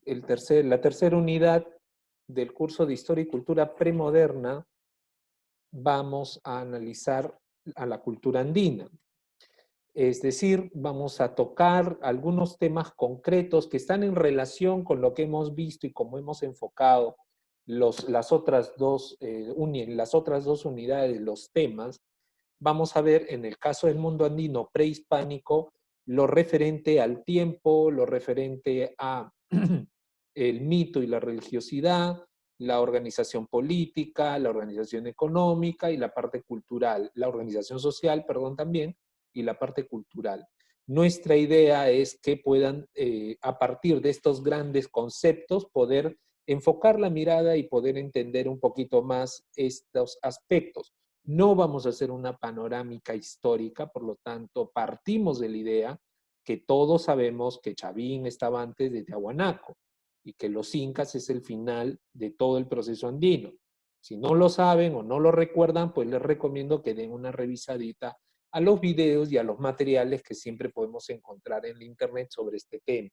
la tercera unidad del curso de Historia y Cultura Premoderna, vamos a analizar a la cultura andina. Es decir, vamos a tocar algunos temas concretos que están en relación con lo que hemos visto y cómo hemos enfocado las otras dos unidades, los temas. Vamos a ver en el caso del mundo andino prehispánico lo referente al tiempo, lo referente a el mito y la religiosidad, la organización política, la organización económica y la parte cultural, la organización social, perdón, también, y la parte cultural. Nuestra idea es que puedan, a partir de estos grandes conceptos, poder enfocar la mirada y poder entender un poquito más estos aspectos. No vamos a hacer una panorámica histórica, por lo tanto, partimos de la idea que todos sabemos que Chavín estaba antes de Tiahuanaco y que los incas es el final de todo el proceso andino. Si no lo saben o no lo recuerdan, pues les recomiendo que den una revisadita a los videos y a los materiales que siempre podemos encontrar en la internet sobre este tema.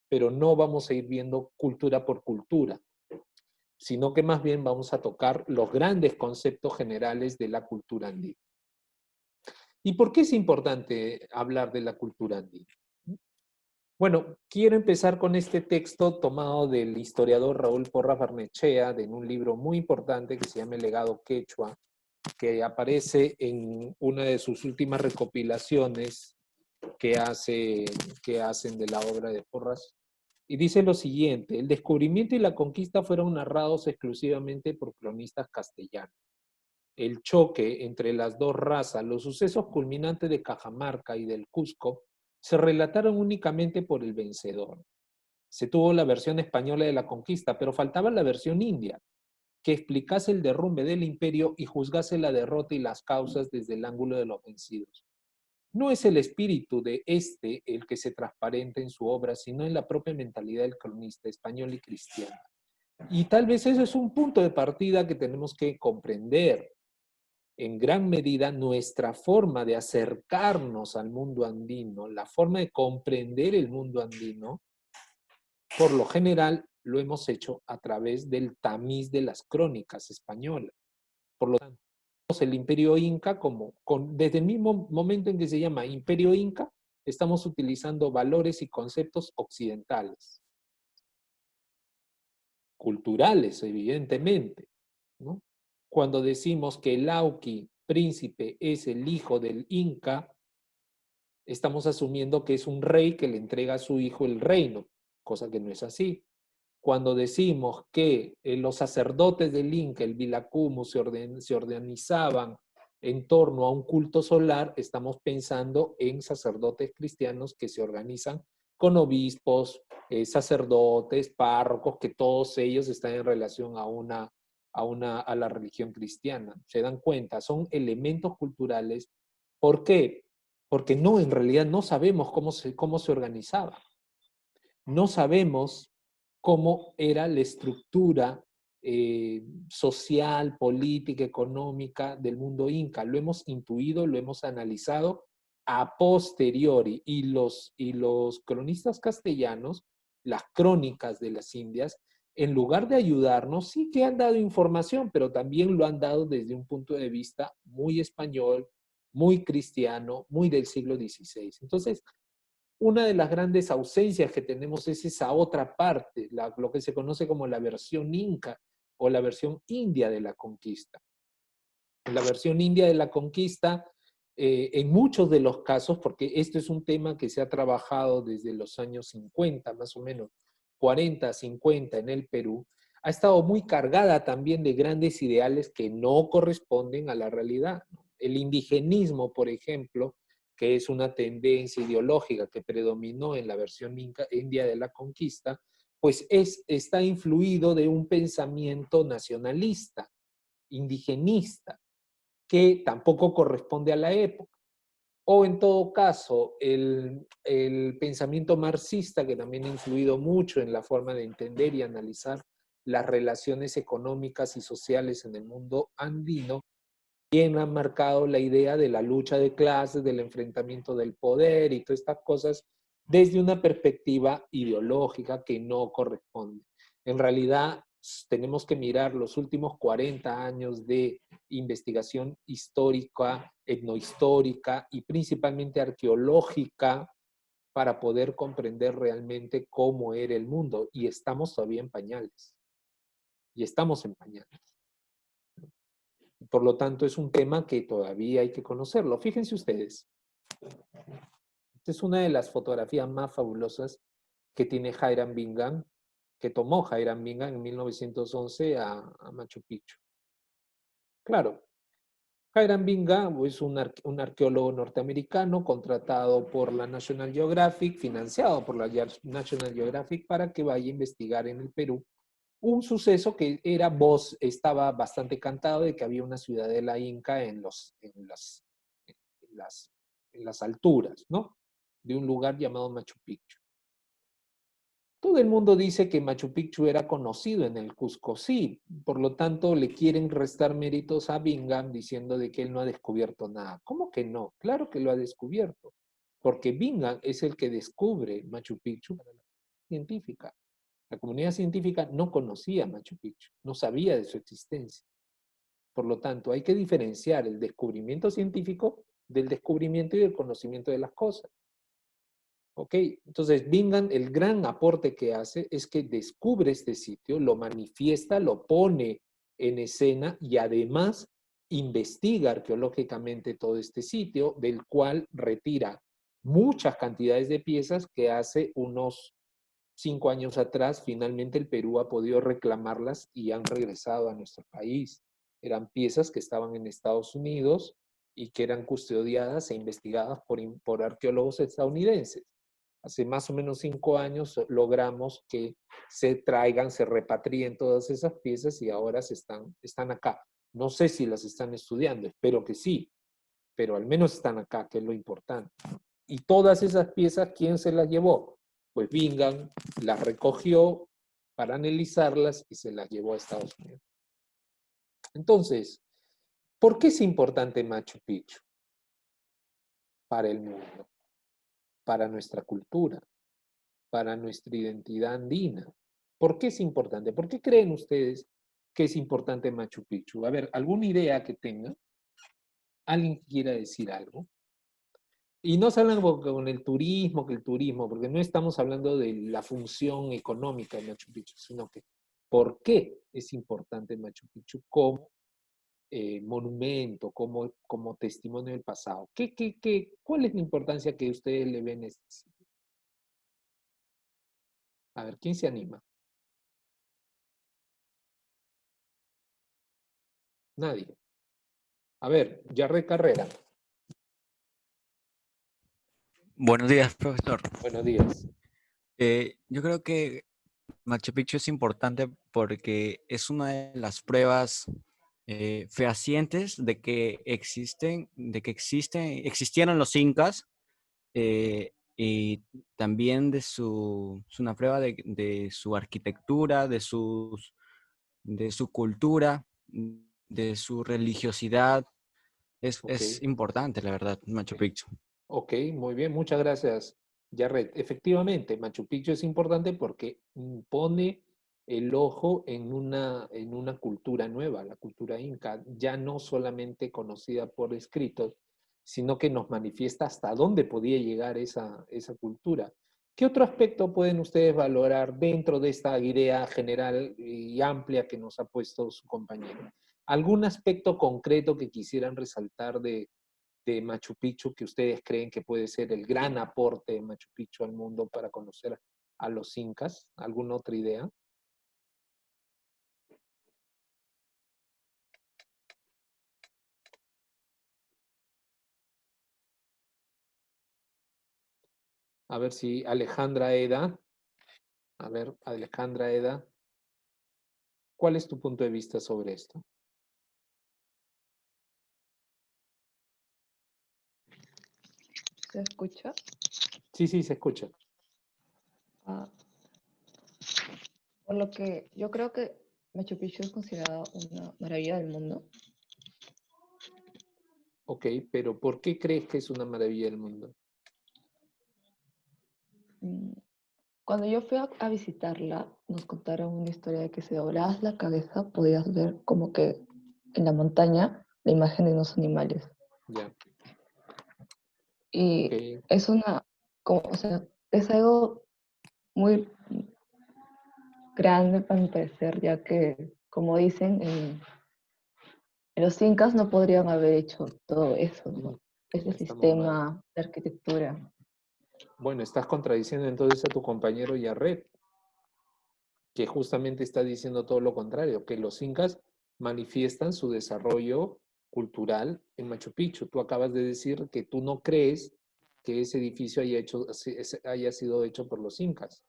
Pero no vamos a ir viendo cultura por cultura, sino que más bien vamos a tocar los grandes conceptos generales de la cultura andina. ¿Y por qué es importante hablar de la cultura andina? Bueno, quiero empezar con este texto tomado del historiador Raúl Porras Barnechea, en un libro muy importante que se llama El legado quechua, que aparece en una de sus últimas recopilaciones que hacen de la obra de Porras. Y dice lo siguiente: el descubrimiento y la conquista fueron narrados exclusivamente por cronistas castellanos. El choque entre las dos razas, los sucesos culminantes de Cajamarca y del Cusco, se relataron únicamente por el vencedor. Se tuvo la versión española de la conquista, pero faltaba la versión india, que explicase el derrumbe del imperio y juzgase la derrota y las causas desde el ángulo de los vencidos. No es el espíritu de este el que se transparenta en su obra, sino en la propia mentalidad del cronista español y cristiano. Y tal vez eso es un punto de partida que tenemos que comprender. En gran medida, nuestra forma de acercarnos al mundo andino, la forma de comprender el mundo andino, por lo general lo hemos hecho a través del tamiz de las crónicas españolas. Por lo tanto, el Imperio Inca, desde el mismo momento en que se llama Imperio Inca, estamos utilizando valores y conceptos occidentales, culturales, evidentemente, ¿no? Cuando decimos que el Auqui, príncipe, es el hijo del Inca, estamos asumiendo que es un rey que le entrega a su hijo el reino, cosa que no es así. Cuando decimos que los sacerdotes del Inca, el Vilacumu, se organizaban en torno a un culto solar, estamos pensando en sacerdotes cristianos que se organizan con obispos, sacerdotes, párrocos, que todos ellos están en relación a la religión cristiana. Se dan cuenta, son elementos culturales. ¿Por qué? Porque no, en realidad no sabemos cómo se organizaba. No sabemos cómo era la estructura social, política, económica del mundo inca. Lo hemos intuido, lo hemos analizado a posteriori. Y los cronistas castellanos, las crónicas de las Indias, en lugar de ayudarnos, sí que han dado información, pero también lo han dado desde un punto de vista muy español, muy cristiano, muy del siglo XVI. Entonces, una de las grandes ausencias que tenemos es esa otra parte, lo que se conoce como la versión inca o la versión india de la conquista. La versión india de la conquista, en muchos de los casos, porque esto es un tema que se ha trabajado desde los años 50, más o menos, 40, 50 en el Perú, ha estado muy cargada también de grandes ideales que no corresponden a la realidad. El indigenismo, por ejemplo, que es una tendencia ideológica que predominó en la versión india de la conquista, pues está influido de un pensamiento nacionalista, indigenista, que tampoco corresponde a la época. O en todo caso, el pensamiento marxista, que también ha influido mucho en la forma de entender y analizar las relaciones económicas y sociales en el mundo andino, quien ha marcado la idea de la lucha de clases, del enfrentamiento del poder y todas estas cosas desde una perspectiva ideológica que no corresponde. En realidad, tenemos que mirar los últimos 40 años de investigación histórica, etnohistórica y principalmente arqueológica para poder comprender realmente cómo era el mundo. Y estamos todavía en pañales. Y estamos en pañales. Por lo tanto, es un tema que todavía hay que conocerlo. Fíjense ustedes. Esta es una de las fotografías más fabulosas que tiene Hiram Bingham, que tomó Hiram Bingham en 1911 a Machu Picchu. Claro, Hiram Bingham es un arqueólogo norteamericano contratado por la National Geographic, financiado por la National Geographic para que vaya a investigar en el Perú un suceso que estaba bastante cantado de que había una ciudadela inca en las alturas, ¿no? De un lugar llamado Machu Picchu. Todo el mundo dice que Machu Picchu era conocido en el Cusco, sí, por lo tanto le quieren restar méritos a Bingham diciendo de que él no ha descubierto nada. ¿Cómo que no? Claro que lo ha descubierto, porque Bingham es el que descubre Machu Picchu para la comunidad científica. La comunidad científica no conocía Machu Picchu, no sabía de su existencia. Por lo tanto, hay que diferenciar el descubrimiento científico del descubrimiento y del conocimiento de las cosas. ¿Ok? Entonces, Bingham, el gran aporte que hace es que descubre este sitio, lo manifiesta, lo pone en escena y además investiga arqueológicamente todo este sitio, del cual retira muchas cantidades de piezas que hace unos 5 años atrás finalmente el Perú ha podido reclamarlas y han regresado a nuestro país. Eran piezas que estaban en Estados Unidos y que eran custodiadas e investigadas por arqueólogos estadounidenses. Hace más o menos 5 años logramos que se traigan, se repatrien todas esas piezas y ahora están acá. No sé si las están estudiando, espero que sí, pero al menos están acá, que es lo importante. Y todas esas piezas, ¿quién se las llevó? Pues Bingham las recogió para analizarlas y se las llevó a Estados Unidos. Entonces, ¿por qué es importante Machu Picchu para el mundo, para nuestra cultura, para nuestra identidad andina? ¿Por qué es importante? ¿Por qué creen ustedes que es importante Machu Picchu? A ver, ¿alguna idea que tengan? ¿Alguien quiera decir algo? Y no se hablan con el turismo, porque no estamos hablando de la función económica de Machu Picchu, sino que por qué es importante Machu Picchu como monumento, como testimonio del pasado. ¿Cuál es la importancia que ustedes le ven a este sitio? A ver, ¿quién se anima? Nadie. A ver, Jarre Carrera. Buenos días, profesor. Buenos días. Yo creo que Machu Picchu es importante porque es una de las pruebas fehacientes existieron los incas y también es una prueba de su arquitectura, de su cultura, de su religiosidad. Ok, Es importante, la verdad, Machu Picchu. ok, muy bien, muchas gracias, Jarret. Efectivamente, Machu Picchu es importante porque pone el ojo en una cultura nueva, la cultura inca, ya no solamente conocida por escritos, sino que nos manifiesta hasta dónde podía llegar esa cultura. ¿Qué otro aspecto pueden ustedes valorar dentro de esta idea general y amplia que nos ha puesto su compañero? ¿Algún aspecto concreto que quisieran resaltar de Machu Picchu que ustedes creen que puede ser el gran aporte de Machu Picchu al mundo para conocer a los incas? ¿Alguna otra idea? A ver si Alejandra Eda, a ver, Alejandra Eda, ¿cuál es tu punto de vista sobre esto? ¿Se escucha? Sí, sí, se escucha. Ah, por lo que yo creo que Machu Picchu es considerado una maravilla del mundo. Ok, pero ¿por qué crees que es una maravilla del mundo? Cuando yo fui a visitarla, nos contaron una historia de que si doblabas la cabeza podías ver como que en la montaña la imagen de unos animales. Ya, Y ok. es una, como, o sea, es algo muy grande para mi parecer, ya que, como dicen, los incas no podrían haber hecho todo eso, Mm, ¿no? Ese estamos mal. sistema de arquitectura. Bueno, estás contradiciendo entonces a tu compañero Yarret, que justamente está diciendo todo lo contrario, que los incas manifiestan su desarrollo cultural en Machu Picchu. Tú acabas de decir que tú no crees que ese edificio haya sido hecho por los incas.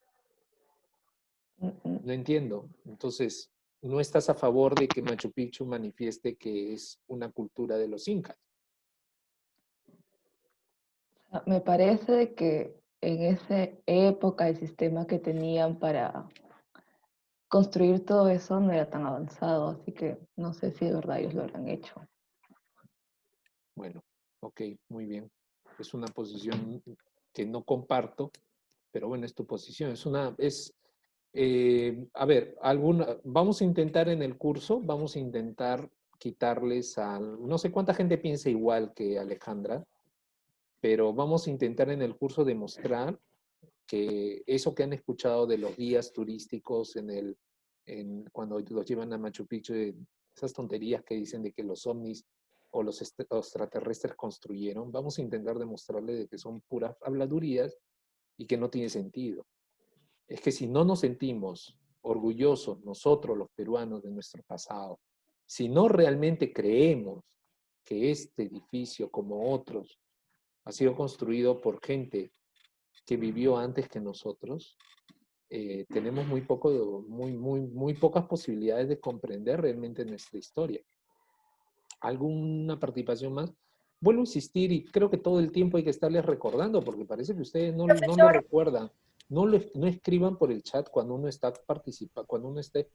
Mm, mm. No entiendo. Entonces, no estás a favor de que Machu Picchu manifieste que es una cultura de los incas. Me parece que en esa época el sistema que tenían para construir todo eso no era tan avanzado, así que no sé si de verdad ellos lo habrán hecho. Bueno, ok, muy bien. Es una posición que no comparto, pero bueno, es tu posición. A ver, vamos a intentar en el curso, vamos a intentar quitarles no sé cuánta gente piensa igual que Alejandra, pero vamos a intentar en el curso demostrar que eso que han escuchado de los guías turísticos cuando los llevan a Machu Picchu, esas tonterías que dicen de que los ovnis o los extraterrestres construyeron, vamos a intentar demostrarle de que son puras habladurías y que no tiene sentido. Es que si no nos sentimos orgullosos nosotros los peruanos de nuestro pasado, si no realmente creemos que este edificio, como otros, ha sido construido por gente que vivió antes que nosotros, tenemos muy pocas posibilidades de comprender realmente nuestra historia. ¿Alguna participación más? Vuelvo a insistir y creo que todo el tiempo hay que estarles recordando porque parece que ustedes no lo Profesor, recuerdan. No escriban por el chat cuando uno está cuando uno esté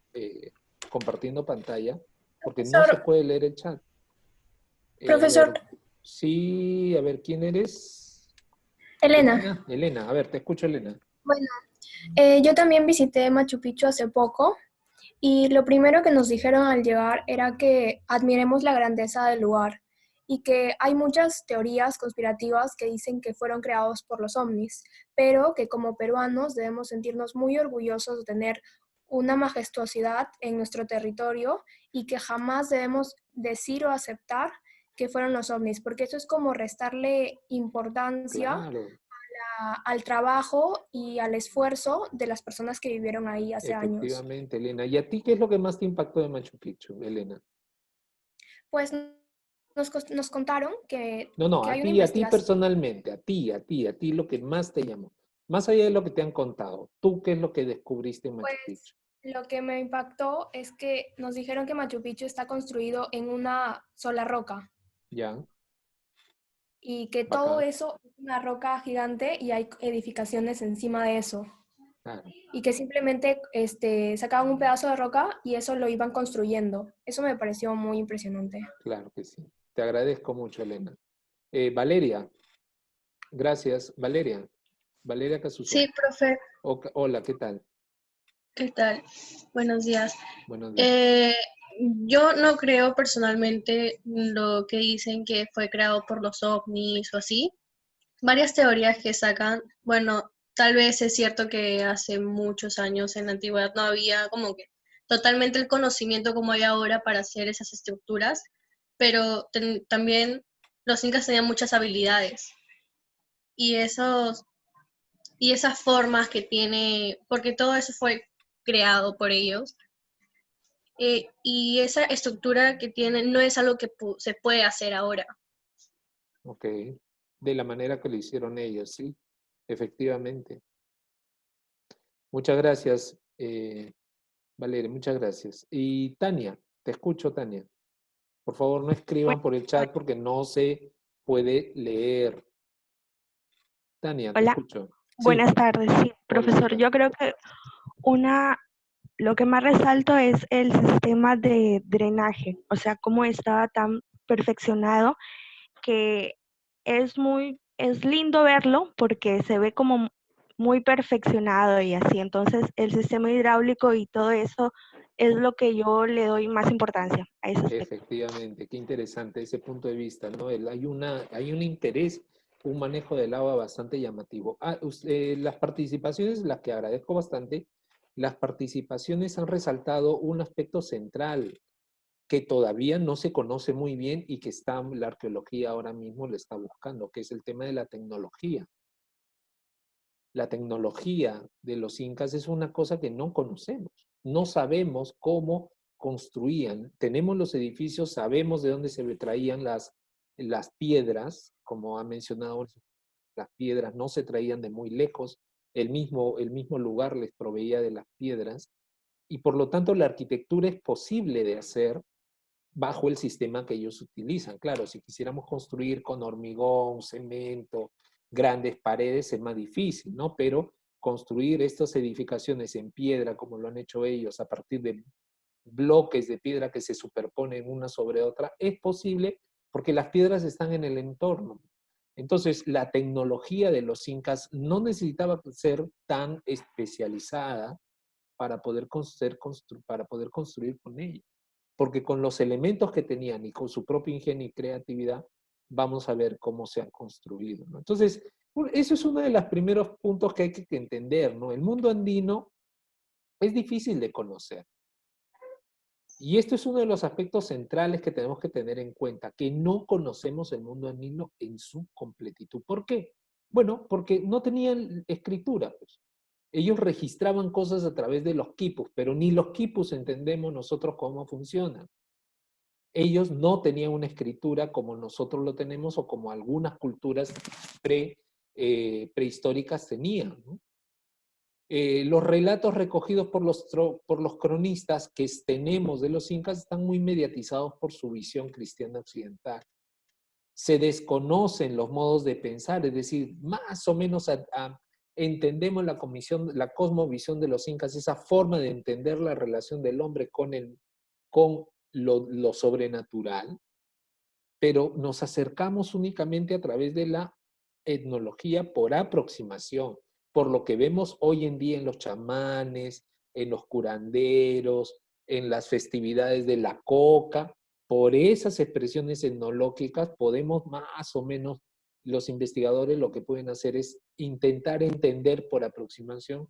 compartiendo pantalla, porque no se profesor, puede leer el chat. A profesor, ver, sí, a ver, ¿quién eres? Elena. Elena, Elena, a ver, te escucho, Elena. Bueno, yo también visité Machu Picchu hace poco y lo primero que nos dijeron al llegar era que admiremos la grandeza del lugar y que hay muchas teorías conspirativas que dicen que fueron creados por los ovnis, pero que como peruanos debemos sentirnos muy orgullosos de tener una majestuosidad en nuestro territorio y que jamás debemos decir o aceptar que fueron los ovnis, porque eso es como restarle importancia Claro, al trabajo y al esfuerzo de las personas que vivieron ahí hace años. efectivamente, Elena. ¿Y a ti qué es lo que más te impactó de Machu Picchu, Elena? Pues nos contaron No, no, que hay una investigación. personalmente, a ti lo que más te llamó. Más allá de lo que te han contado, ¿tú qué es lo que descubriste en Machu Pues Picchu? lo que me impactó es que nos dijeron que Machu Picchu está construido en una sola roca Ya, y que todo bacán, eso es una roca gigante y hay edificaciones encima de eso. claro, Y que simplemente sacaban un pedazo de roca y eso lo iban construyendo. Eso me pareció muy impresionante. claro que sí. Te agradezco mucho, Elena. Valeria, gracias. Valeria Casuso. Sí, profe, Hola, ¿qué tal? ¿qué tal? Buenos días. Buenos días. Eh, yo no creo personalmente lo que dicen que fue creado por los ovnis o así. Varias teorías que sacan, bueno, tal vez es cierto que hace muchos años en la antigüedad no había como que totalmente el conocimiento como hay ahora para hacer esas estructuras, pero también los incas tenían muchas habilidades y y esas formas que tiene, porque todo eso fue creado por ellos, y esa estructura que tienen no es algo que se puede hacer ahora. Ok. De la manera que lo hicieron ellos, sí, efectivamente. Muchas gracias, Valeria, muchas gracias. Y Tania, te escucho, Tania. Por favor, no escriban por el chat porque no se puede leer. Tania, te Hola, escucho. Sí, buenas tardes. Sí, hola, ¿qué profesor, tal? yo creo que lo que más resalto es el sistema de drenaje, o sea, cómo estaba tan perfeccionado que es lindo verlo porque se ve como muy perfeccionado y así. Entonces, el sistema hidráulico y todo eso es lo que yo le doy más importancia a ese aspecto. Efectivamente, qué interesante ese punto de vista, ¿no? Hay un interés, un manejo del agua bastante llamativo. Las participaciones, las que agradezco bastante, las participaciones han resaltado un aspecto central que todavía no se conoce muy bien y que la arqueología ahora mismo le está buscando, que es el tema de la tecnología. La tecnología de los incas es una cosa que no conocemos. No sabemos cómo construían. Tenemos los edificios, sabemos de dónde se traían las piedras, como ha mencionado, las piedras no se traían de muy lejos, el mismo lugar les proveía de las piedras, y por lo tanto la arquitectura es posible de hacer bajo el sistema que ellos utilizan. Claro, si quisiéramos construir con hormigón, cemento, grandes paredes, es más difícil, ¿no? Pero construir estas edificaciones en piedra, como lo han hecho ellos, a partir de bloques de piedra que se superponen una sobre otra, es posible porque las piedras están en el entorno. Entonces, la tecnología de los incas no necesitaba ser tan especializada para poder construir con ella, porque con los elementos que tenían y con su propio ingenio y creatividad, vamos a ver cómo se han construido, ¿no? Entonces, eso es uno de los primeros puntos que hay que entender, ¿no? El mundo andino es difícil de conocer. Y esto es uno de los aspectos centrales que tenemos que tener en cuenta, que no conocemos el mundo andino en su completitud. ¿Por qué? Bueno, porque no tenían escritura, pues. Ellos registraban cosas a través de los quipus, pero ni los quipus entendemos nosotros cómo funcionan. Ellos no tenían una escritura como nosotros lo tenemos o como algunas culturas prehistóricas tenían, ¿no? Los relatos recogidos por los cronistas que tenemos de los incas están muy mediatizados por su visión cristiana occidental. Se desconocen los modos de pensar, es decir, más o menos entendemos la cosmovisión de los incas, esa forma de entender la relación del hombre con lo sobrenatural, pero nos acercamos únicamente a través de la etnología por aproximación, por lo que vemos hoy en día en los chamanes, en los curanderos, en las festividades de la coca. Por esas expresiones etnológicas podemos más o menos, los investigadores lo que pueden hacer es intentar entender por aproximación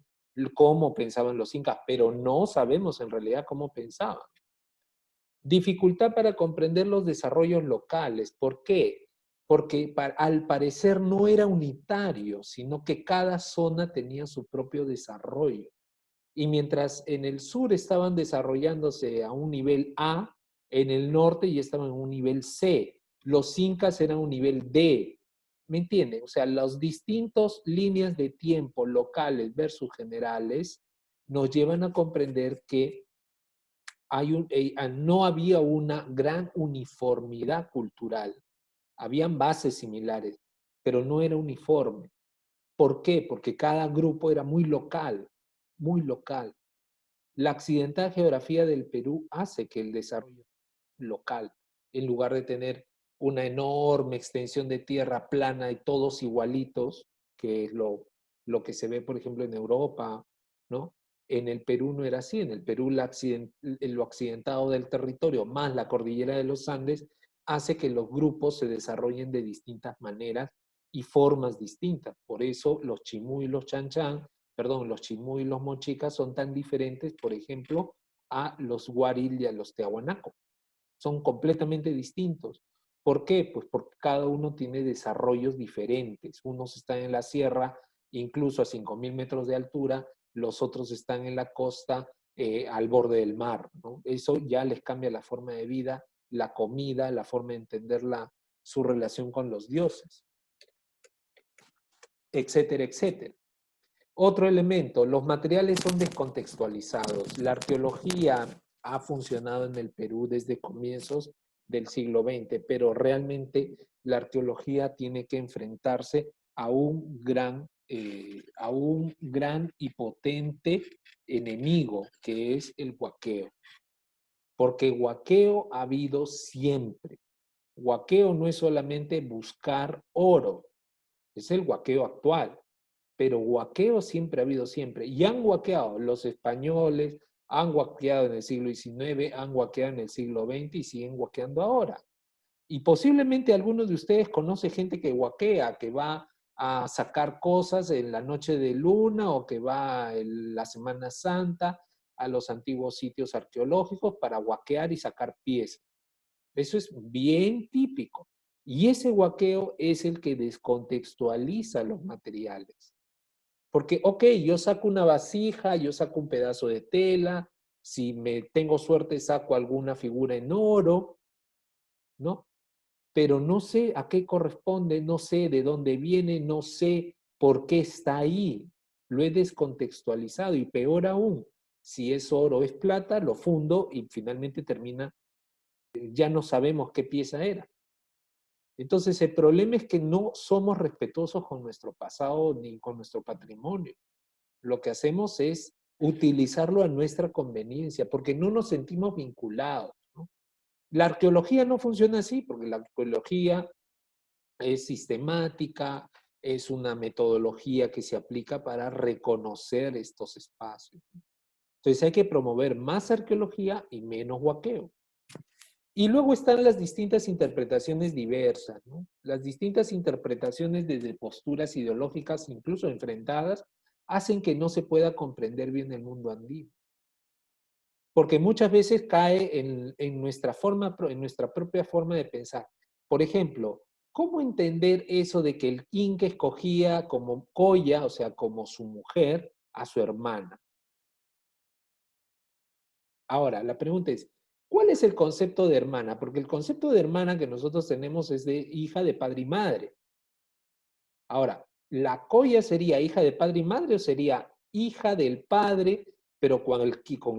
cómo pensaban los incas, pero no sabemos en realidad cómo pensaban. Dificultad para comprender los desarrollos locales. ¿Por qué? Porque al parecer no era unitario, sino que cada zona tenía su propio desarrollo. Y mientras en el sur estaban desarrollándose a un nivel A, en el norte ya estaban en un nivel C. Los incas eran un nivel D. ¿Me entienden? O sea, las distintas líneas de tiempo locales versus generales nos llevan a comprender que no había una gran uniformidad cultural. Habían bases similares, pero no era uniforme. ¿Por qué? Porque cada grupo era muy local, muy local. La accidentada geografía del Perú hace que el desarrollo local, en lugar de tener una enorme extensión de tierra plana y todos igualitos, que es lo que se ve, por ejemplo, en Europa, ¿no? En el Perú no era así. En el Perú lo accidentado del territorio más la cordillera de los Andes hace que los grupos se desarrollen de distintas maneras y formas distintas. Por eso los chimú y los chanchan, los chimú y los mochicas son tan diferentes, por ejemplo, a los guaril y a los tiahuanaco. Son completamente distintos. ¿Por qué? Pues porque cada uno tiene desarrollos diferentes. Unos están en la sierra, incluso a 5.000 metros de altura, los otros están en la costa, al borde del mar, ¿no? Eso ya les cambia la forma de vida, la comida, la forma de entender su relación con los dioses, etcétera, etcétera. Otro elemento, los materiales son descontextualizados. La arqueología ha funcionado en el Perú desde comienzos del siglo XX, pero realmente la arqueología tiene que enfrentarse a un gran y potente enemigo, que es el huaqueo. Porque huaqueo ha habido siempre. Huaqueo no es solamente buscar oro, es el huaqueo actual. pero huaqueo siempre ha habido siempre. Y han huaqueado los españoles, han huaqueado en el siglo XIX, han huaqueado en el siglo XX y siguen huaqueando ahora. Y posiblemente algunos de ustedes conocen gente que huaquea, que va a sacar cosas en la noche de luna o que va en la Semana Santa a los antiguos sitios arqueológicos para huaquear y sacar piezas. Eso es bien típico. Y ese huaqueo es el que descontextualiza los materiales. Porque, ok, yo saco una vasija, yo saco un pedazo de tela, si me tengo suerte saco alguna figura en oro, ¿no? Pero no sé a qué corresponde, no sé de dónde viene, no sé por qué está ahí. Lo he descontextualizado y peor aún, si es oro o es plata, lo fundo y finalmente termina, ya no sabemos qué pieza era. Entonces el problema es que no somos respetuosos con nuestro pasado ni con nuestro patrimonio. Lo que hacemos es utilizarlo a nuestra conveniencia porque no nos sentimos vinculados, ¿no? La arqueología no funciona así porque la arqueología es sistemática, es una metodología que se aplica para reconocer estos espacios. Entonces hay que promover más arqueología y menos huaqueo. Y luego están las distintas interpretaciones diversas, ¿no? Las distintas interpretaciones desde posturas ideológicas, incluso enfrentadas, hacen que no se pueda comprender bien el mundo andino. Porque muchas veces cae en nuestra propia forma de pensar. Por ejemplo, ¿cómo entender eso de que el Inca escogía como coya, o sea, como su mujer, a su hermana? Ahora, la pregunta es, ¿cuál es el concepto de hermana? Porque el concepto de hermana que nosotros tenemos es de hija de padre y madre. Ahora, ¿la coya sería hija de padre y madre o sería hija del padre, pero con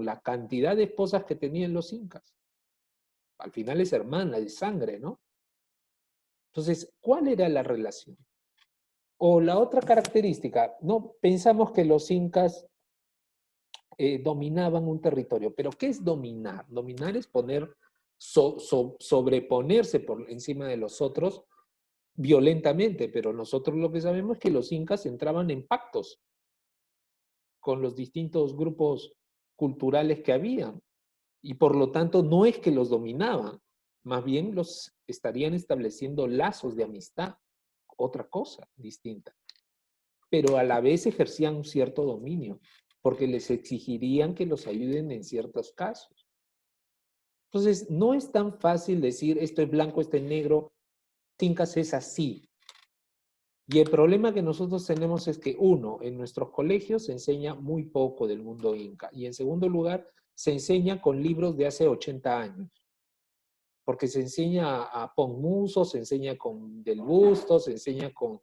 la cantidad de esposas que tenían los incas? Al final es hermana, de sangre, ¿no? Entonces, ¿cuál era la relación? O la otra característica, no pensamos que los incas dominaban un territorio, pero ¿qué es dominar? Dominar es sobreponerse por encima de los otros violentamente, pero nosotros lo que sabemos es que los incas entraban en pactos con los distintos grupos culturales que habían y por lo tanto no es que los dominaban, más bien los estarían estableciendo lazos de amistad, otra cosa distinta, pero a la vez ejercían un cierto dominio porque les exigirían que los ayuden en ciertos casos. Entonces, no es tan fácil decir esto es blanco, esto es negro, incas es así. Y el problema que nosotros tenemos es que, uno, en nuestros colegios se enseña muy poco del mundo inca. Y en segundo lugar, se enseña con libros de hace 80 años. Porque se enseña a Pongmuso, se enseña con Del Busto, se enseña con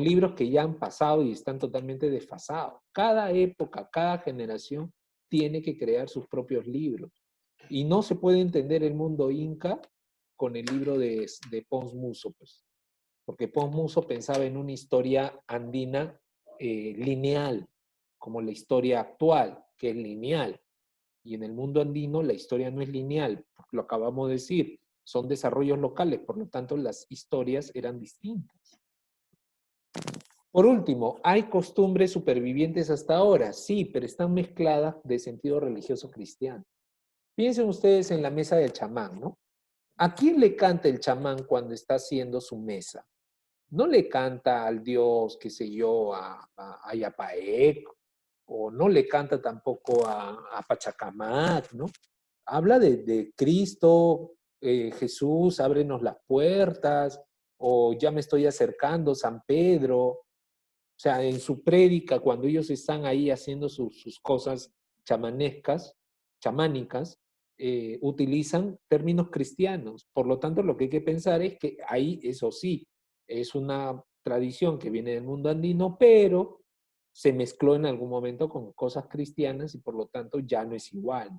libros que ya han pasado y están totalmente desfasados. Cada época, cada generación tiene que crear sus propios libros. Y no se puede entender el mundo inca con el libro de Pons Muso, pues. Porque Pons Muso pensaba en una historia andina lineal, como la historia actual, que es lineal. Y en el mundo andino la historia no es lineal, lo acabamos de decir, son desarrollos locales, por lo tanto las historias eran distintas. Por último, ¿hay costumbres supervivientes hasta ahora? Sí, pero están mezcladas de sentido religioso cristiano. Piensen ustedes en la mesa del chamán, ¿no? ¿A quién le canta el chamán cuando está haciendo su mesa? No le canta al dios, qué sé yo, a Yapaec, o no le canta tampoco a Pachacamac, ¿no? Habla de Cristo, Jesús, ábrenos las puertas, o ya me estoy acercando, San Pedro. O sea, en su prédica, cuando ellos están ahí haciendo sus cosas chamanescas, chamánicas, utilizan términos cristianos. Por lo tanto, lo que hay que pensar es que ahí, eso sí, es una tradición que viene del mundo andino, pero se mezcló en algún momento con cosas cristianas y por lo tanto ya no es igual.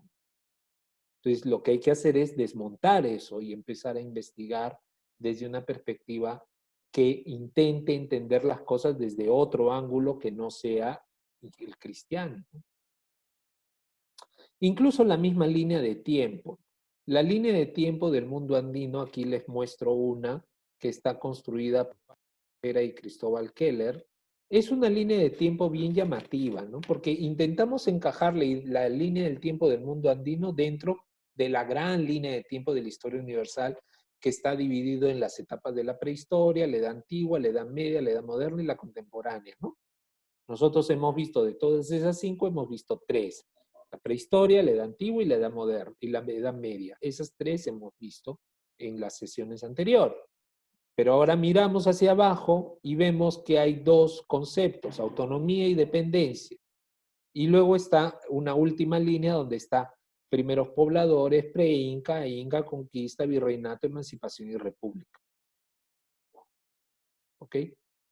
Entonces, lo que hay que hacer es desmontar eso y empezar a investigar desde una perspectiva que intente entender las cosas desde otro ángulo que no sea el cristiano. Incluso la misma línea de tiempo. La línea de tiempo del mundo andino, aquí les muestro una que está construida por Pera y Cristóbal Keller, Es una línea de tiempo bien llamativa, ¿no? Porque intentamos encajarle la línea del tiempo del mundo andino dentro de la gran línea de tiempo de la historia universal, que está dividido en las etapas de la prehistoria, la edad antigua, la edad media, la edad moderna y la contemporánea, ¿no? Nosotros hemos visto de todas esas 5, hemos visto 3. La prehistoria, la edad antigua y la edad moderna, y la edad media. Esas 3 hemos visto en las sesiones anteriores. Pero ahora miramos hacia abajo y vemos que hay 2 conceptos, autonomía y dependencia. Y luego está una última línea donde está primeros pobladores, pre-Inca, Inca, conquista, virreinato, emancipación y república. ¿Ok?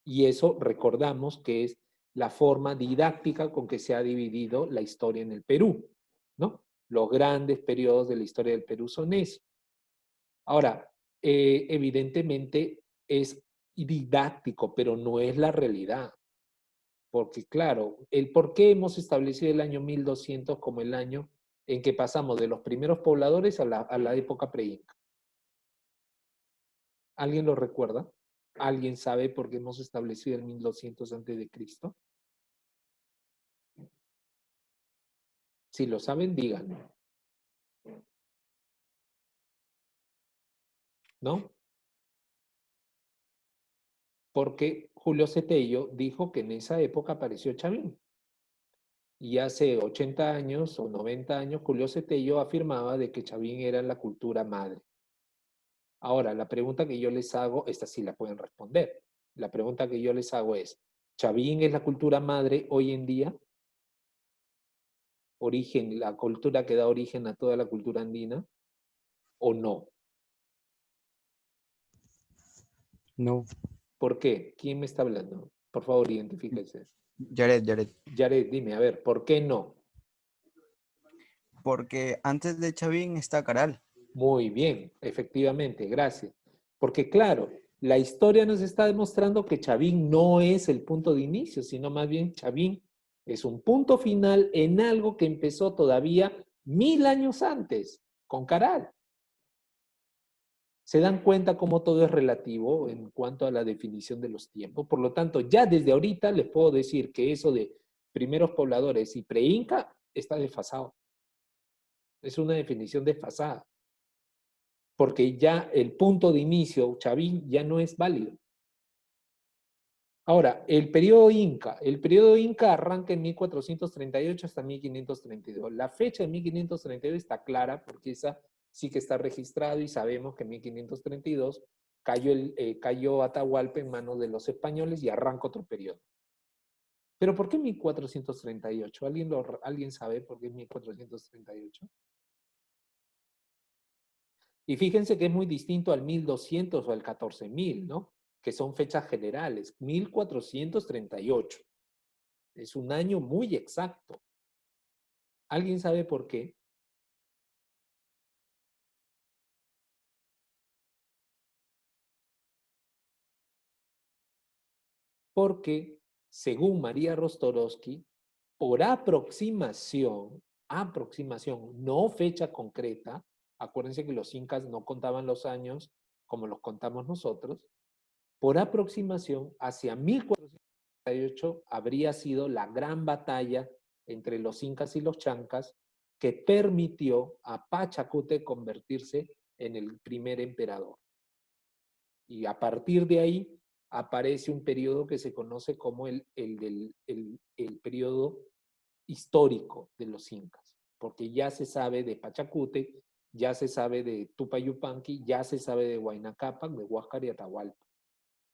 Y eso recordamos que es la forma didáctica con que se ha dividido la historia en el Perú, ¿no? Los grandes periodos de la historia del Perú son eso. Ahora, evidentemente es didáctico, pero no es la realidad. Porque claro, el por qué hemos establecido el año 1200 como el año en que pasamos de los primeros pobladores a la época pre-inca. ¿Alguien lo recuerda? ¿Alguien sabe por qué hemos establecido el 1200 antes de Cristo? Si lo saben, díganme. ¿No? Porque Julio Cetello dijo que en esa época apareció Chavín. Y hace 80 años o 90 años, Julio Cetello afirmaba de que Chavín era la cultura madre. Ahora, la pregunta que yo les hago, esta sí la pueden responder. La pregunta que yo les hago es, ¿Chavín es la cultura madre hoy en día? Origen, la cultura que da origen a toda la cultura andina, ¿o no? No. ¿Por qué? ¿Quién me está hablando? Por favor, identifíquese. Jared. Yaret, dime, a ver, ¿por qué no? Porque antes de Chavín está Caral. Muy bien, efectivamente, gracias. Porque claro, la historia nos está demostrando que Chavín no es el punto de inicio, sino más bien Chavín es un punto final en algo que empezó todavía 1000 años antes, con Caral. ¿Se dan cuenta cómo todo es relativo en cuanto a la definición de los tiempos? Por lo tanto, ya desde ahorita les puedo decir que eso de primeros pobladores y pre-inca está desfasado. Es una definición desfasada. Porque ya el punto de inicio, Chavín, ya no es válido. Ahora, el periodo Inca arranca en 1438 hasta 1532. La fecha de 1532 está clara porque esa sí que está registrado y sabemos que en 1532 cayó Atahualpa en manos de los españoles y arranca otro periodo. ¿Pero por qué 1438? ¿Alguien sabe por qué 1438? Y fíjense que es muy distinto al 1200 o al 14000, ¿no? Que son fechas generales. 1438. Es un año muy exacto. ¿Alguien sabe por qué? Porque, según María Rostorowski, por aproximación, no fecha concreta, acuérdense que los incas no contaban los años como los contamos nosotros, por aproximación, hacia 1438 habría sido la gran batalla entre los incas y los chancas que permitió a Pachacute convertirse en el primer emperador. Y a partir de ahí aparece un periodo que se conoce como el periodo histórico de los incas, porque ya se sabe de Pachacute, ya se sabe de Tupayupanqui, ya se sabe de Huayna Cápac, de Huáscar y Atahualpa.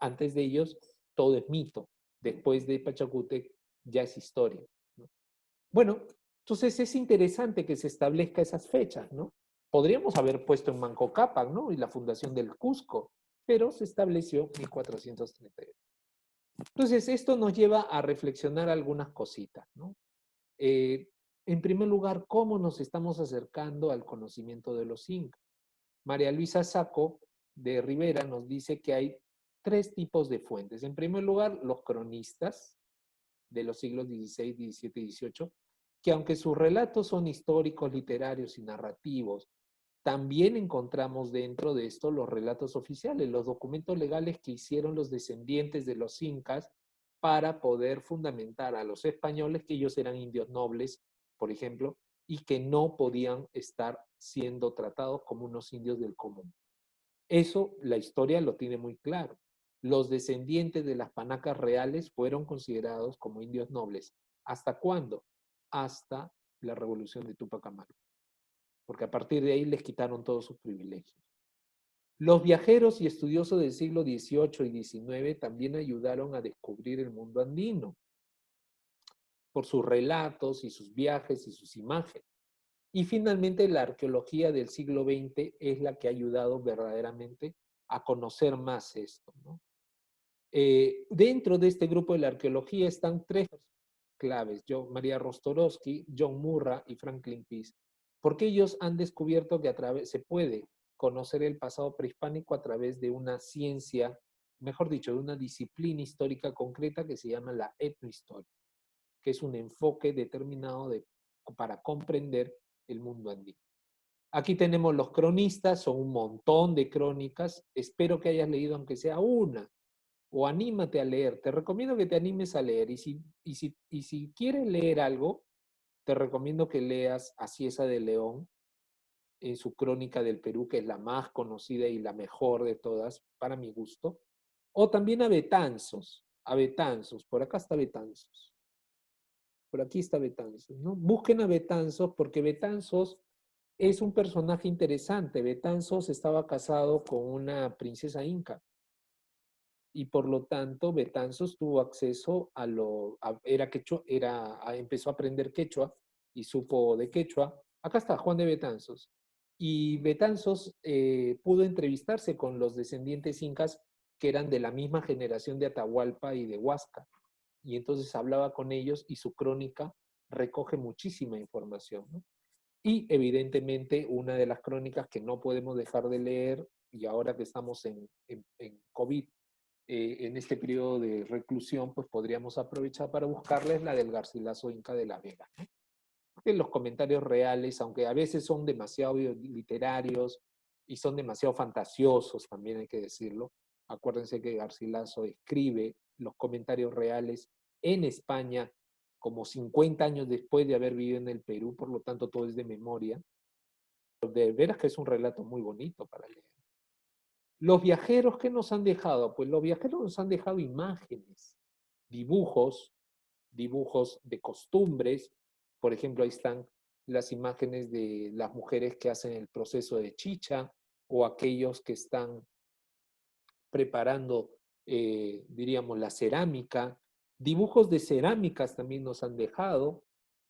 Antes de ellos, todo es mito. Después de Pachacute, ya es historia, ¿no? Bueno, entonces es interesante que se establezca esas fechas, ¿no? Podríamos haber puesto en Manco Cápac, ¿no? Y la fundación del Cusco, pero se estableció 1438. Entonces, esto nos lleva a reflexionar algunas cositas, ¿no? En primer lugar, ¿cómo nos estamos acercando al conocimiento de los incas? María Luisa Sacco de Rivera nos dice que hay 3 tipos de fuentes. En primer lugar, los cronistas de los siglos XVI, XVII y XVIII, que aunque sus relatos son históricos, literarios y narrativos, también encontramos dentro de esto los relatos oficiales, los documentos legales que hicieron los descendientes de los incas para poder fundamentar a los españoles que ellos eran indios nobles, por ejemplo, y que no podían estar siendo tratados como unos indios del común. Eso la historia lo tiene muy claro. Los descendientes de las panacas reales fueron considerados como indios nobles. ¿Hasta cuándo? Hasta la revolución de Túpac Amaru. Porque a partir de ahí les quitaron todos sus privilegios. Los viajeros y estudiosos del siglo XVIII y XIX también ayudaron a descubrir el mundo andino por sus relatos y sus viajes y sus imágenes. Y finalmente la arqueología del siglo XX es la que ha ayudado verdaderamente a conocer más esto, ¿no? Dentro de este grupo de la arqueología están tres claves, María Rostorowski, John Murra y Franklin Pease, porque ellos han descubierto que se puede conocer el pasado prehispánico a través de una ciencia, mejor dicho, de una disciplina histórica concreta que se llama la etnohistoria, que es un enfoque determinado para comprender el mundo andino. Aquí tenemos los cronistas, son un montón de crónicas. Espero que hayas leído aunque sea una, o anímate a leer. Te recomiendo que te animes a leer. Y si quieres leer algo, te recomiendo que leas a Ciesa de León en su Crónica del Perú, que es la más conocida y la mejor de todas, para mi gusto. O también a Betanzos, por acá está Betanzos. Por aquí está Betanzos, ¿no? Busquen a Betanzos porque Betanzos es un personaje interesante. Betanzos estaba casado con una princesa inca y por lo tanto Betanzos tuvo acceso empezó a aprender quechua y supo de quechua. Acá está Juan de Betanzos. Y Betanzos pudo entrevistarse con los descendientes incas que eran de la misma generación de Atahualpa y de Huasca. Y entonces hablaba con ellos y su crónica recoge muchísima información, ¿no? Y evidentemente una de las crónicas que no podemos dejar de leer, y ahora que estamos en COVID, en este periodo de reclusión, pues podríamos aprovechar para buscarles la del Garcilaso Inca de la Vega, ¿no? Porque los comentarios reales, aunque a veces son demasiado literarios y son demasiado fantasiosos, también hay que decirlo. Acuérdense que Garcilaso escribe los comentarios reales en España como 50 años después de haber vivido en el Perú, por lo tanto todo es de memoria. De veras que es un relato muy bonito para leer. Los viajeros, ¿qué nos han dejado? Pues los viajeros nos han dejado imágenes, dibujos de costumbres. Por ejemplo, ahí están las imágenes de las mujeres que hacen el proceso de chicha o aquellos que están preparando, diríamos, la cerámica. Dibujos de cerámicas también nos han dejado.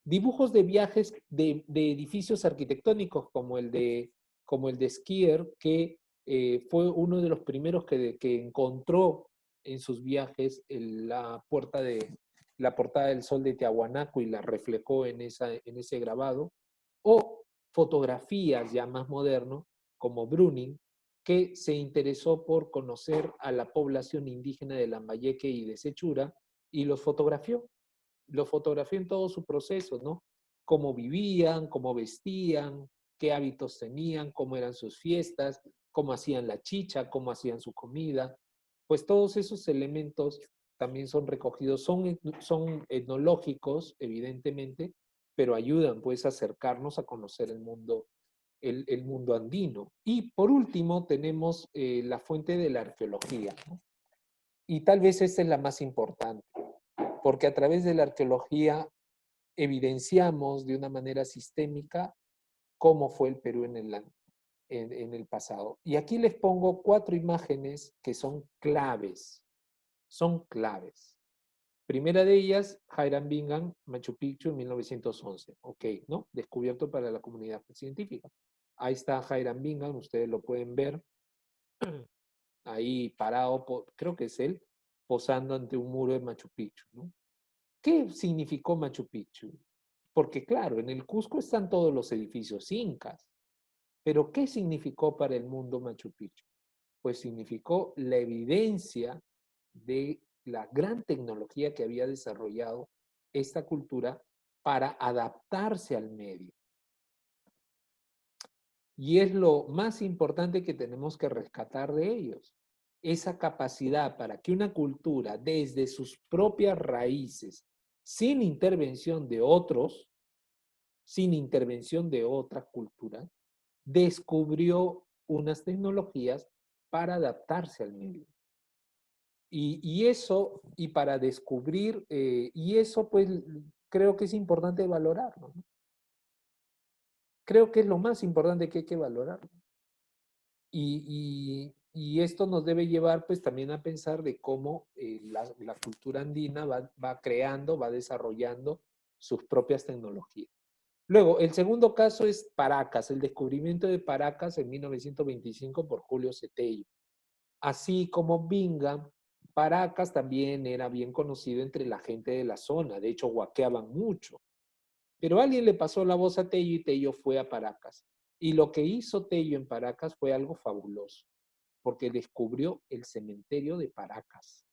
Dibujos de viajes de edificios arquitectónicos como el de Skier, que fue uno de los primeros que encontró en sus viajes la portada del Sol de Tiahuanaco y la reflejó en ese grabado. O fotografías ya más moderno, como Bruning, que se interesó por conocer a la población indígena de Lambayeque y de Sechura y los fotografió en todo su proceso, ¿no? Cómo vivían, cómo vestían, qué hábitos tenían, cómo eran sus fiestas, cómo hacían la chicha, cómo hacían su comida. Pues todos esos elementos también son recogidos, son etnológicos, evidentemente, pero ayudan pues a acercarnos a conocer el mundo andino. Y por último tenemos la fuente de la arqueología, ¿no? Y tal vez esta es la más importante, porque a través de la arqueología evidenciamos de una manera sistémica cómo fue el Perú en el pasado. Y aquí les pongo 4 imágenes que son claves. Son claves. Primera de ellas, Hiram Bingham, Machu Picchu en 1911. Ok, ¿no? Descubierto para la comunidad científica. Ahí está Hiram Bingham, ustedes lo pueden ver. Ahí parado, creo que es él, posando ante un muro de Machu Picchu, ¿no? ¿Qué significó Machu Picchu? Porque claro, en el Cusco están todos los edificios incas, pero ¿qué significó para el mundo Machu Picchu? Pues significó la evidencia de la gran tecnología que había desarrollado esta cultura para adaptarse al medio. Y es lo más importante que tenemos que rescatar de ellos. esa capacidad para que una cultura, desde sus propias raíces, sin intervención de otros, sin intervención de otras culturas, descubrió unas tecnologías para adaptarse al medio. Y eso, y para descubrir, y eso pues creo que es importante valorarlo, ¿no? Creo que es lo más importante que hay que valorar. Y esto nos debe llevar pues también a pensar de cómo la cultura andina va creando, va desarrollando sus propias tecnologías. Luego, el segundo caso es Paracas, el descubrimiento de Paracas en 1925 por Julio Cetello. Así como Bingham, Paracas también era bien conocido entre la gente de la zona, de hecho guaqueaban mucho. Pero alguien le pasó la voz a Tello y Tello fue a Paracas. Y lo que hizo Tello en Paracas fue algo fabuloso, porque descubrió el cementerio de Paracas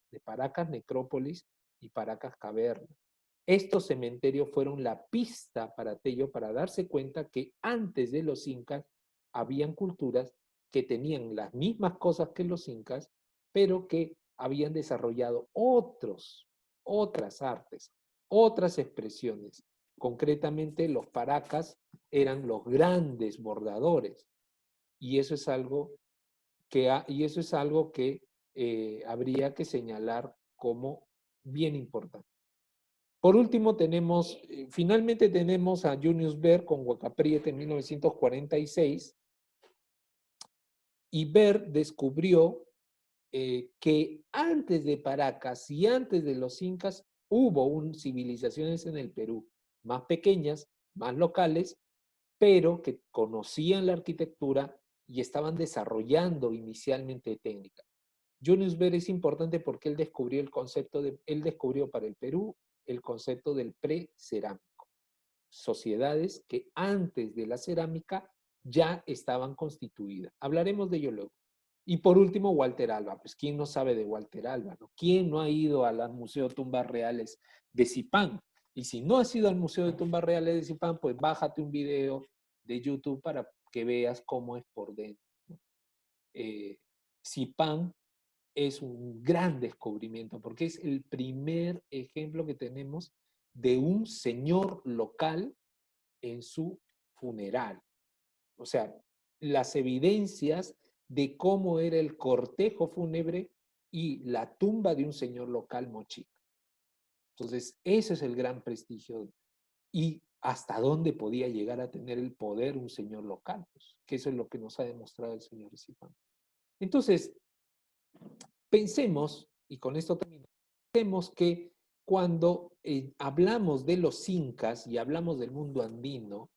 Necrópolis y Paracas Caverna. Estos cementerios fueron la pista para Tello para darse cuenta que antes de los incas habían culturas que tenían las mismas cosas que los incas, pero que habían desarrollado otras artes, otras expresiones. Concretamente, los paracas eran los grandes bordadores, y eso es algo que habría que señalar como bien importante. Por último, finalmente tenemos a Junius Ver con Huacaprieta en 1946, y Ver descubrió que antes de Paracas y antes de los incas hubo civilizaciones en el Perú, más pequeñas, más locales, pero que conocían la arquitectura y estaban desarrollando inicialmente técnica. Junius Ver es importante porque él descubrió para el Perú el concepto del precerámico. Sociedades que antes de la cerámica ya estaban constituidas. Hablaremos de ello luego. Y por último, Walter Alba. Pues, ¿quién no sabe de Walter Alba, no? ¿Quién no ha ido al Museo de Tumbas Reales de Zipán? Y si no has ido al Museo de Tumbas Reales de Zipán, pues bájate un video de YouTube para que veas cómo es por dentro. Zipán es un gran descubrimiento porque es el primer ejemplo que tenemos de un señor local en su funeral. O sea, las evidencias de cómo era el cortejo fúnebre y la tumba de un señor local mochica. Entonces, ese es el gran prestigio. Y hasta dónde podía llegar a tener el poder un señor local, pues, que eso es lo que nos ha demostrado el señor Zipán. Entonces, pensemos, y con esto termino, pensemos que cuando hablamos de los incas y hablamos del mundo andino,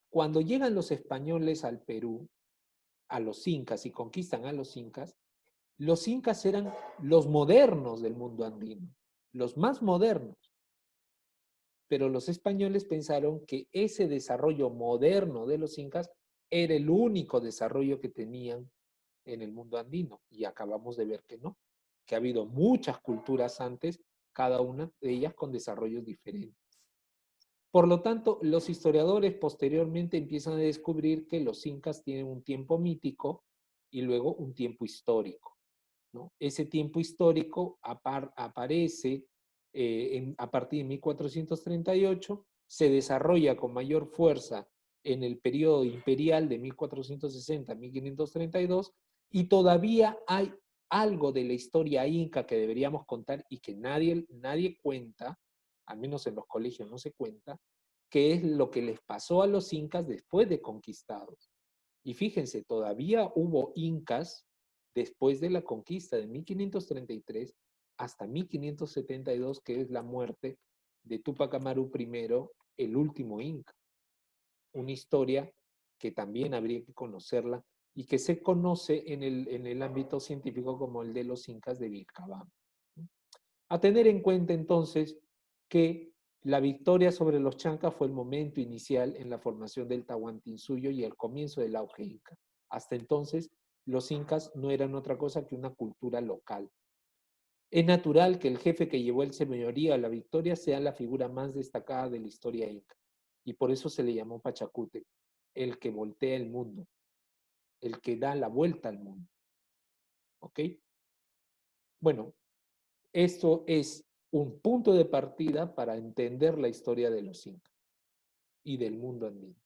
cuando llegan los españoles al Perú, a los incas y conquistan a los incas eran los modernos del mundo andino, los más modernos. Pero los españoles pensaron que ese desarrollo moderno de los incas era el único desarrollo que tenían en el mundo andino. Y acabamos de ver que no, que ha habido muchas culturas antes, cada una de ellas con desarrollos diferentes. Por lo tanto, los historiadores posteriormente empiezan a descubrir que los incas tienen un tiempo mítico y luego un tiempo histórico, ¿no? Ese tiempo histórico aparece a partir de 1438, se desarrolla con mayor fuerza en el periodo imperial de 1460 a 1532, y todavía hay algo de la historia inca que deberíamos contar y que nadie cuenta, al menos en los colegios no se cuenta, que es lo que les pasó a los incas después de conquistados. Y fíjense, todavía hubo incas después de la conquista de 1533 hasta 1572, que es la muerte de Túpac Amaru I, el último inca. Una historia que también habría que conocerla y que se conoce en el ámbito científico como el de los incas de Vilcabamba. A tener en cuenta entonces que la victoria sobre los chancas fue el momento inicial en la formación del Tahuantinsuyo y el comienzo del auge inca. Hasta entonces, los incas no eran otra cosa que una cultura local. Es natural que el jefe que llevó el señorío a la victoria sea la figura más destacada de la historia inca, y por eso se le llamó Pachacútec, el que voltea el mundo, el que da la vuelta al mundo. ¿Ok? Bueno, esto es un punto de partida para entender la historia de los incas y del mundo andino.